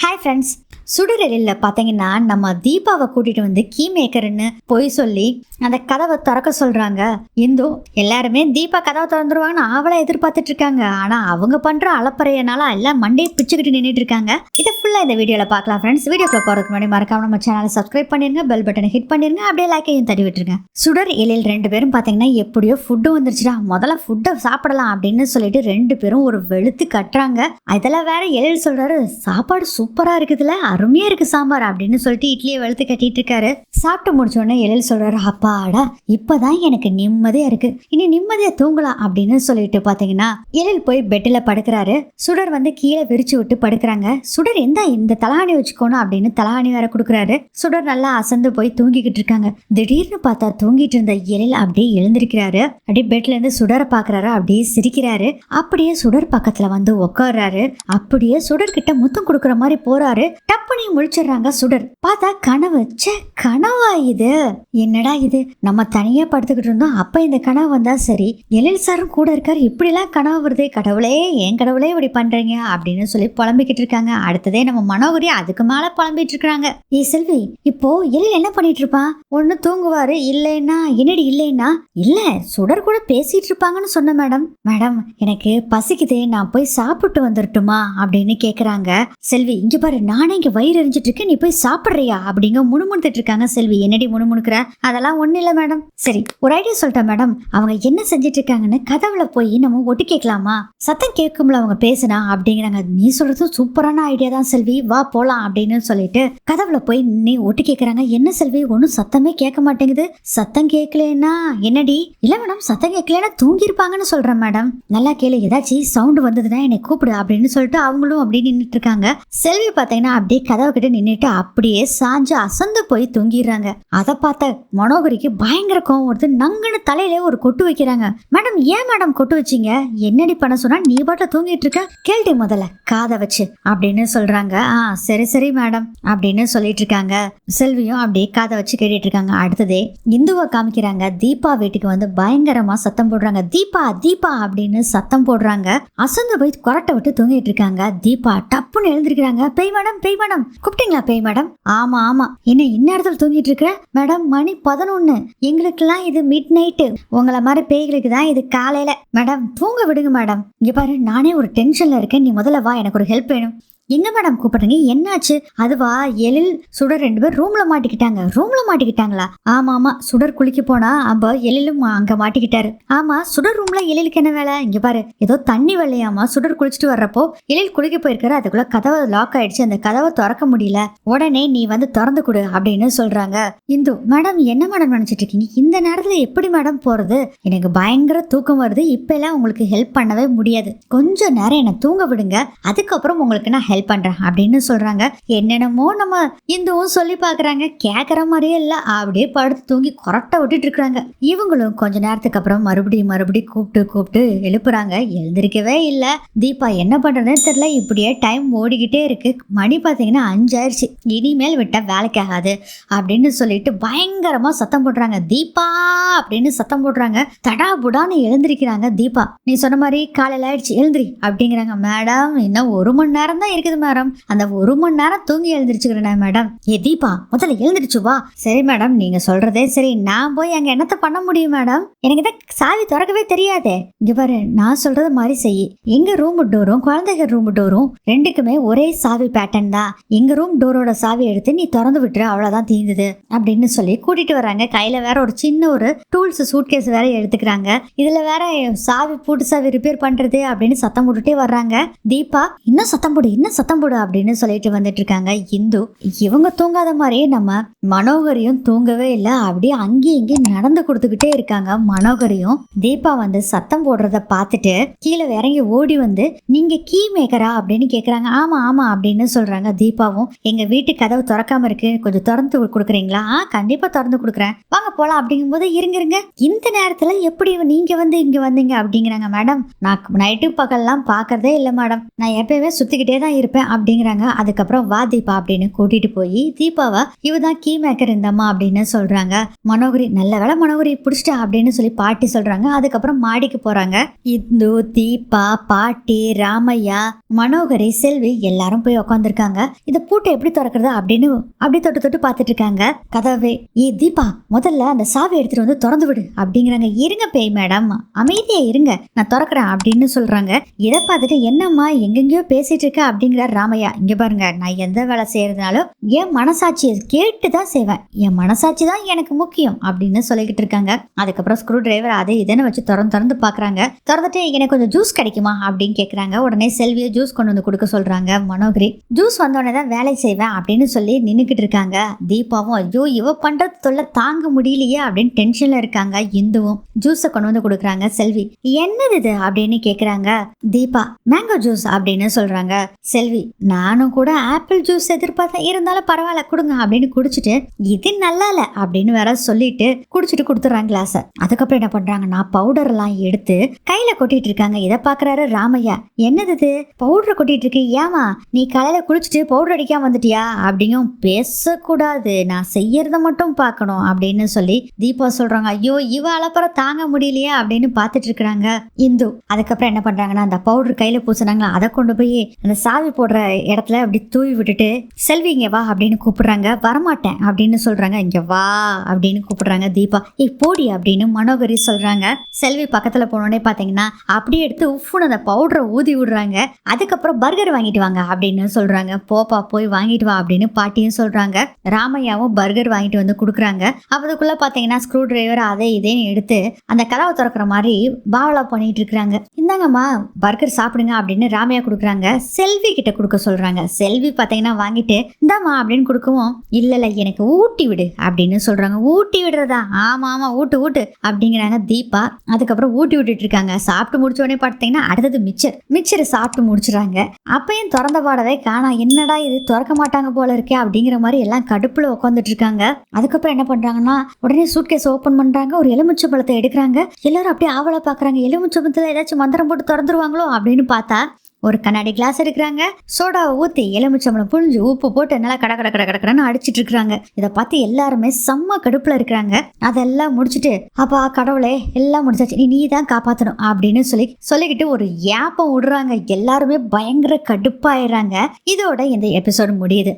Hi friends. சுடுரெலில் பார்த்தீங்கன்னா நம்ம தீபாவை கூட்டிகிட்டு வந்து கீ மேக்கர்னு பொய் சொல்லி அந்த கதவை திறக்க சொல்கிறாங்க. இந்து எல்லாருமே தீபா கதவை திறந்துருவாங்கன்னு அவளை எதிர்பார்த்துட்டு இருக்காங்க. ஆனால் அவங்க பண்ணுற அலப்பறையனால எல்லாம் மண்டையை பிச்சுக்கிட்டு நின்றுட்டு இருக்காங்க. இதை ஃபுல்லாக இந்த வீடியோவில் பார்க்கலாம் ஃப்ரெண்ட்ஸ். வீடியோக்குள்ள போகிறதுக்கு முன்னாடி மறக்காம நம்ம சேனலை சப்ஸ்கிரைப் பண்ணிருங்க, பெல் பட்டனை ஹிட் பண்ணிருங்க, அப்படியே லைக்கையும் தட்டி விட்டுருங்க. சுடர் எழில் ரெண்டு பேரும் பார்த்தீங்கன்னா எப்படியோ ஃபுட்டு வந்துருச்சுடா, முதல்ல ஃபுட்டை சாப்பிடலாம் அப்படின்னு சொல்லிட்டு ரெண்டு பேரும் ஒரு வெளுத்து கட்டுறாங்க. இதெல்லாம் வேற எழில் சொல்றாரு, சாப்பாடு சூப்பரா இருக்குதுல, அருமையா இருக்கு சாம்பார் அப்படின்னு சொல்லிட்டு இட்லியை வெளுத்து கட்டிட்டு இருக்காரு. சாப்பிட்டு முடிச்ச உடனே எழில் சொல்றாரு, அப்பாடா இப்பதான் எனக்கு நிம்மதியா இருக்கு, இனி நிம்மதியா தூங்கலாம் அப்படின்னு சொல்லிட்டு பாத்தீங்கன்னா எழில் போய் பெட்டில் படுக்கிறாரு. சுடர் வந்து கீழே விரிச்சு விட்டு படுக்கிறாங்க. சுடர் இந்த தலகாணி வச்சுக்கோணும் அப்படின்னு தலகாணி வேற கொடுக்குறாரு. சுடர் நல்லா அசந்து போய் தூங்கிக்கிட்டு இருக்காங்க. திடீர்னு பார்த்தா தூங்கிட்டு இருந்த எழில் அப்படியே எழுந்திருக்கிறாரு. அப்படியே பெட்ல இருந்து சுடரை பாக்குறாரு, அப்படியே சிரிக்கிறாரு. அப்படியே சுடர் பக்கத்துல வந்து உட்கார்றாரு. அப்படியே சுடர் கிட்ட முத்தம் கொடுக்குற மாதிரி போறாரு. டப்புனி முழிச்சிடுறாங்க. சுடர் பார்த்தா கனவு. சே, கனவா இது? என்னடா இது, நம்ம தனியா படுத்துக்கிட்டு இருந்தோம், அப்ப இந்த கனவு வந்தா சரி, எழில் சாரும் கூட இருக்காரு, இப்படி எல்லாம் கனவு வருது, கடவுளே ஏன் கடவுளே இப்படி பண்றீங்க அப்படின்னு சொல்லி புலம்பிக்கிட்டு இருக்காங்க. அடுத்ததே நம்ம மனோகரி அதுக்கு மேல புலம்பிட்டு இருக்காங்க. ஏ செல்வி, இப்போ எழில் என்ன பண்ணிட்டு இருப்பான்? ஒண்ணு தூங்குவாரு, இல்லைன்னா என்னடி இல்லைன்னா இல்ல சுடர் கூட பேசிட்டு இருப்பாங்கன்னு சொன்ன மேடம். மேடம் எனக்கு பசிக்குதே, நான் போய் சாப்பிட்டு வந்துடட்டுமா அப்படின்னு கேக்குறாங்க. செல்வி, இங்க பாரு, நானே இங்க வயிறு எரிஞ்சிட்டு இருக்கேன், நீ போய் சாப்பிடுறியா அப்படிங்க முணுமுணுத்துட்டு இருக்காங்க. செல்வி, என்னடி முணுமுணுக்கிற? அதெல்லாம் ஒண்ணு இல்ல மேடம். சரி, ஒரு ஐடியா சொல்லிட்டேன் மேடம், அவங்க என்ன செஞ்சிட்டு இருக்காங்கன்னு கதவுல போய் நம்ம ஒட்டு கேட்கலாமா? சத்தம் கேட்கும்ல அவங்க பேசுனா அப்படிங்கிறாங்க. நீ சொல்றது சூப்பரான ஐடியா தான் செல்வி, வா போலாம் அப்படின்னு சொல்லிட்டு கதவுல போய் நீ ஒட்டு கேட்கறாங்க. என்ன செல்வி, ஒன்னும் சத்தமே கேட்க மாட்டேங்குது? சத்தம் கேட்கலன்னா என்னடி? இல்ல மேடம், சத்தம் கேட்கலன்னா தூங்கி இருப்பாங்கன்னு சொல்றேன் மேடம். நல்லா கேளு, ஏதாச்சும் சவுண்ட் வந்ததுன்னா என்னை கூப்பிடு அப்படின்னு சொல்லிட்டு அவங்களும் அப்படியே நின்றுட்டு இருக்காங்க. செல்வி பாத்தீங்கன்னா அப்படியே கதவு கிட்ட நின்றுட்டு அப்படியே சாஞ்சு அசந்து போய் தூங்கிடுறாங்க. அதை பார்த்த மனோகரிக்கு பயங்கர கோவம் வருது. நங்குன்னு தலையிலே ஒரு கொட்டு வைக்கிறாங்க. மேடம், ஏன் மேடம் கொட்டு வச்சீங்க? என்னடி பண்ண சொன்னா? நீ பாட்டுல தூங்கிட்டு இருக்க, கேள்வி முதல்ல காதை வச்சு அப்படின்னு சொல்றாங்க. சரி சரி மேடம் அப்படின்னு சொல்லிட்டு இருக்காங்க. செல்வியும் அப்படியே காதை வச்சு கேட்டுட்டு இருக்காங்க. அடுத்ததே இந்துவை காமிக்கிறாங்க. தீபா வீட்டுக்கு வந்து பயங்கரமா சத்தம் போடுறாங்க. தீபா தீபா அப்படின்னு சத்தம் போடுறாங்க. அசந்து போய் கொரட்டை விட்டு தூங்கிட்டு இருக்காங்க. தீபா டப்புன்னு எழுந்திருக்கிறாங்க. பேய் மேடம், பேய் மேடம் கூப்பிட்டீங்களா? பேய் மேடம், ஆமா ஆமா, என்ன இந்நேரத்தில் தூங்கிட்டு இருக்க மேடம்? மணி 11, எங்களுக்கெல்லாம் இது மிட் நைட்டு, உங்களை மாதிரி பேய்களுக்கு தான் இது காலையில. மேடம் தூங்க விடுங்க மேடம். இங்க பாரு, நானே ஒரு டென்ஷன்ல இருக்கேன், நீ முதல்ல வா, எனக்கு ஒரு ஹெல்ப் வேணும். எங்க மேடம் கூப்பிடுறீங்க? என்னாச்சு? அதுவா, எழில் சுடர் ரெண்டு பேர் ரூம்ல மாட்டிக்கிட்டாங்க. ரூம்ல மாட்டிக்கிட்டாங்களா? ஆமா ஆமா, சுடர் குளிக்க போனா அப்ப எழிலும் அங்க மாட்டிக்கிட்டாரு. ஆமா, சுடர் ரூம்ல எழிலுக்கு என்ன வேலை? இங்க பாரு, ஏதோ தண்ணி வெள்ளையாமா. சுடர் குளிச்சுட்டு வர்றப்போ எழில் குளிக்க போயிருக்காரு, அதுக்குள்ள கதவை லாக் ஆயிடுச்சு, அந்த கதவை திறக்க முடியல, உடனே நீ வந்து திறந்து கொடு அப்படின்னு சொல்றாங்க. இந்து, மேடம் என்ன மேடம் நினைச்சிட்டு இருக்கீங்க? இந்த நேரத்துல எப்படி மேடம் போறது? எனக்கு பயங்கர தூக்கம் வருது, இப்ப எல்லாம் உங்களுக்கு ஹெல்ப் பண்ணவே முடியாது, கொஞ்ச நேரம் என்ன தூங்க விடுங்க, அதுக்கப்புறம் உங்களுக்கு நான் ஹெல்ப் பண்றேன் அப்படின்னு சொல்றாங்க. என்னென்னமோ நம்ம இந்துவும் சொல்லி பாக்குறாங்க, கேக்குற மாதிரியே இல்ல. அப்படியே படுத்து தூங்கி கொரட்டை விட்டுட்டு இருக்காங்க. இவங்களும் கொஞ்ச நேரத்துக்கு அப்புறம் மறுபடியும் கூப்பிட்டு எழுப்புறாங்க. எழுந்திருக்கவே இல்ல. தீபா என்ன பண்றதுன்னு தெரியல, இப்படியே டைம் ஓடிக்கிட்டே இருக்கு. மணி பாத்தீங்கன்னா 5 ஆயிடுச்சு. இனிமேல் விட்டா வேலைக்கு ஆகாது அப்படின்னு சொல்லிட்டு பயங்கரமா சத்தம் போடுறாங்க. தீபா அப்படின்னு சத்தம் போடுறாங்க. தடா புடான்னு எழுந்திருக்கிறாங்க. தீபா, நீ சொன்ன மாதிரி காலையில ஆயிடுச்சு, எழுந்திரி அப்படிங்கிறாங்க. மேடம், இன்னும் 1 மணி நேரம் தான் இருக்குது மேடம், அந்த 1 மணி நேரம் தூங்கி எழுந்திருச்சுக்கிறேன் மேடம். ஏ தீபா, முதல்ல எழுந்திருச்சு வா. சரி மேடம், நீங்க சொல்றதே சரி, நான் போய் அங்க என்னத்த பண்ண முடியும் மேடம்? எனக்கு தான் சாவி திறக்கவே தெரியாதே. இங்க பாரு, நான் சொல்றது மாதிரி செய். எங்க ரூம் டோரும் குழந்தைகள் ரூம் டோரும் ரெண்டுக்குமே ஒரே சாவி பேட்டர்ன் தான். எங்க ரூம் டோரோட சாவி எடுத்து நீ திறந்து விட்டுரு, அவ்வளவுதான் தீர்ந்தது அப்படின்னு சொல்லி கூட்டிட்டு வர்றாங்க. கையில வேற ஒரு சின்ன ஒரு டூல்ஸ் சூட்கேஸ் வேற எடுத்துக்கிறாங்க. இதுல வேற சாவி பூட்டு சாவி ரிப்பேர் பண்றது அப்படின்னு சத்தம் போட்டுட்டே வர்றாங்க. தீபா, இன்னும் சத்தம் போடு, இன்னும் சத்தம் போடு அப்படின்னு சொல்லிட்டு வந்துட்டு இருக்காங்க. இந்து, இவங்க தூங்காத மாதிரியே நம்ம மனோகரியும் தூங்கவே இல்லை. அப்படியே அங்கேயும் இங்கேயும் நடந்து கொடுத்துக்கிட்டே இருக்காங்க. மனோகரியும் தீபா வந்து சத்தம் போடுறத பார்த்துட்டு கீழே இறங்கி ஓடி வந்து, நீங்க கீ மேக்கரா அப்படின்னு கேக்குறாங்க. ஆமா ஆமா அப்படின்னு சொல்றாங்க. தீபாவும், எங்க வீட்டு கதவு திறக்காம இருக்கு, கொஞ்சம் திறந்து கொடுக்குறீங்களா? கண்டிப்பா திறந்து கொடுக்குறேன், வாங்க போலாம் அப்படிங்கும் போது, இருங்க இந்த நேரத்துல எப்படி நீங்க வந்து இங்க வந்தீங்க அப்படிங்கிறாங்க. மேடம், நான் நைட்டு பகல்லாம் பாக்குறதே இல்லை மேடம், நான் எப்பயுமே சுத்திக்கிட்டே தான் இருப்பேன் அப்படிங்கிறாங்க. அதுக்கப்புறம் வா தீபா அப்படின்னு கூட்டிட்டு போய் தீபாவை இவதான் கீ மேக்கர் இந்தம்மா அப்படின்னு சொல்றாங்க. மனோகரி நல்ல வேலை மனோகரி பிடிச்சிட்டா அப்படின்னு சொல்லி பாட்டி சொல்றாங்க. அதுக்கப்புறம் மாடிக்கு போறாங்க. இந்து, தீபா, பாட்டி, ராமையா, மனோகரி, செல்வி எல்லாரும் போய் உட்காந்துருக்காங்க. இந்த பூட்டை எப்படி திறக்கிறது அப்படின்னு அப்படி தொட்டு தொட்டு பார்த்துட்டு இருக்காங்க. கதவே தீபா முதல்ல அந்த சாவி எடுத்துட்டு வந்து திறந்து விடு அப்படிங்கிறாங்க. இருங்க பேய் மேடம், அமைதியா இருங்க, நான் திறக்கிறேன் அப்படின்னு சொல்றாங்க. இதை பார்த்துட்டு என்னம்மா எங்கெங்கயோ பேசிட்டு இருக்க அப்படிங்கிறார் ராமையா. இங்க பாருங்க, நான் எந்த வேலை செய்யறதுனாலும் என் மனசாட்சியை கேட்டுதான் செய்வேன், என் மனசாட்சி தான் எனக்கு முக்கியம் அப்படின்னு சொல்லிக்கிட்டு இருக்காங்க. அதுக்கப்புறம் ஸ்க்ரூ டிரைவர் அதை இதனை வச்சு திறந்து பாக்குறாங்க. திறந்துட்டு எனக்கு கொஞ்சம் ஜூஸ் கிடைக்குமா அப்படின்னு கேக்குறாங்க. உடனே செல்வியை ஜூஸ் கொண்டு வந்து கொடுக்க சொல்றாங்க. மனோகரி ஜூஸ் வந்தோடனே தான் வேலை செய்வேன் அப்படின்னு சொல்லி நின்னுக்கிட்டு இருக்காங்க. தீபாவும் ஐயோ இவ பண்றது தொல்லை தாங்க முடியலையே அப்படின்னு டென்ஷன்ல இருக்காங்க. இந்துவும் ஜூஸை கொண்டு வந்து கொடுக்குறாங்க. செல்வி என்னது இது அப்படின்னு கேக்குறாங்க. தீபா மேங்கோ ஜூஸ் அப்படின்னு சொல்றாங்க. செல்வி நானும் கூட ஆப்பிள் ஜூஸ் எதிர்பார்த்தேன், இருந்தாலும் பரவாயில்ல கொடுங்க அப்படின்னு குடிச்சிட்டு இது நல்லா இல்ல அப்படின்னு வேற சொல்லிட்டு குடிச்சிட்டு கொடுத்துறாங்க கிளாஸ. அதுக்கப்புறம் என்ன பண்றாங்கன்னா பவுடர் எல்லாம் எடுத்து கையில கொட்டிட்டு இருக்காங்க. இதை பாக்குறாரு ராமையா. என்னது இது பவுடர் கொட்டிட்டு இருக்கு, ஏமா நீ காலையில குளிச்சுட்டு பவுடர் அடிக்காம வந்துட்டியா அப்படிங்கும். பேசக்கூடாது, நான் செய்யறத மட்டும் பார்க்கணும் அப்படின்னு சொல்லி தீபா சொல்றாங்க. ஐயோ இவ அலப்பறம் தாங்க முடியலையா அப்படின்னு பார்த்துட்டு இருக்கிறாங்க இந்து. அதுக்கப்புறம் என்ன பண்றாங்கன்னா அந்த பவுடர் கையில பூசினாங்களா அதை கொண்டு போய் அந்த சாவி போடுற இடத்துல அப்படி தூவி விட்டுட்டு செல்வி இங்க வா அப்படின்னு கூப்பிடுறாங்க. வரமாட்டேன் அப்படின்னு சொல்றாங்க. இங்க வா அப்படின்னு கூப்பிடுறாங்க. தீபா போடி அப்படின்னு மனோகரி சொல்றாங்க. செல்வி பக்கத்துல போனோடனே பாத்தீங்கன்னா அப்படியே எடுத்து உஃப்னு அந்த பவுடரை ஊதி விடுறாங்க. அதுக்கப்புறம் பர்கர் வாங்கிட்டு வாங்க அப்படின்னு சொல்றாங்க. போப்பா போய் வாங்கிட்டு வா அப்படின்னு பாட்டியும் சொல்றாங்க. ராமையாவும் பர்கர் வாங்கிட்டு வந்து கொடுக்குறாங்க. அதுக்குள்ள பாத்தீங்கன்னா ஸ்க்ரூ டிரைவர் அதை இதேன்னு எடுத்து அந்த கதவை திறக்கிற மாதிரி பாவலா பண்ணிட்டு இருக்காங்க. இந்தாங்கம்மா பர்கர் சாப்பிடுங்க அப்படின்னு ராமையா கொடுக்குறாங்க. செல்வி கிட்ட கொடுக்க சொல்றாங்க. செல்வி பாத்தீங்கன்னா வாங்கிட்டு இந்தாமா அப்படின்னு கொடுக்கவும் இல்ல எனக்கு ஊட்டி விடு அப்படின்னு சொல்றாங்க. ஊட்டி விடுறதா? ஆமா ஆமா ஊட்டு ஊட்டு அப்படிங்கிறாங்க தீபா. அதுக்கப்புறம் ஊட்டி விட்டுட்டு இருக்காங்க. சாப்பிட்டு முடிச்ச உடனே பாத்தீங்கன்னா அடுத்தது மிச்சர் சாப்பிட்டு முடிச்சுறாங்க. அப்பயும் திறந்த பாடவே காணா. என்னடா இது திறக்க மாட்டாங்க போல இருக்கே அப்படிங்கிற மாதிரி எல்லாம் கடுப்புல உட்காந்துட்டு இருக்காங்க. அதுக்கப்புறம் என்ன பண்றாங்கன்னா உடனே சூட்கேஸ் ஓபன் பண்றாங்க. ஒரு எலுமிச்சை பழத்தை எடுக்கிறாங்க. எல்லாரும் அப்படியே ஆவலா பாக்குறாங்க. எலுமிச்சை பழத்துல ஏதாச்சும் மந்திரம் போட்டு திறந்துருவாங்களோ அப்படின்னு பார்த்தா ஒரு கண்ணாடி கிளாஸ் எடுக்கிறாங்க. சோடாவை ஊற்றி எலுமிச்சம்பழம் புழிஞ்சு உப்பு போட்டு நல்லா கடன்னு அடிச்சிட்டு இருக்கிறாங்க. இதை பார்த்து எல்லாருமே செம்ம கடுப்புல இருக்கிறாங்க. அதெல்லாம் முடிச்சுட்டு அப்பா கடவுளே எல்லாம் முடிச்சாச்சு, நீ தான் காப்பாற்றணும் அப்படின்னு சொல்லிக்கிட்டு ஒரு ஏப்பம் விடுறாங்க. எல்லாருமே பயங்கர கடுப்பாயிடுறாங்க. இதோட இந்த எபிசோடு முடியுது.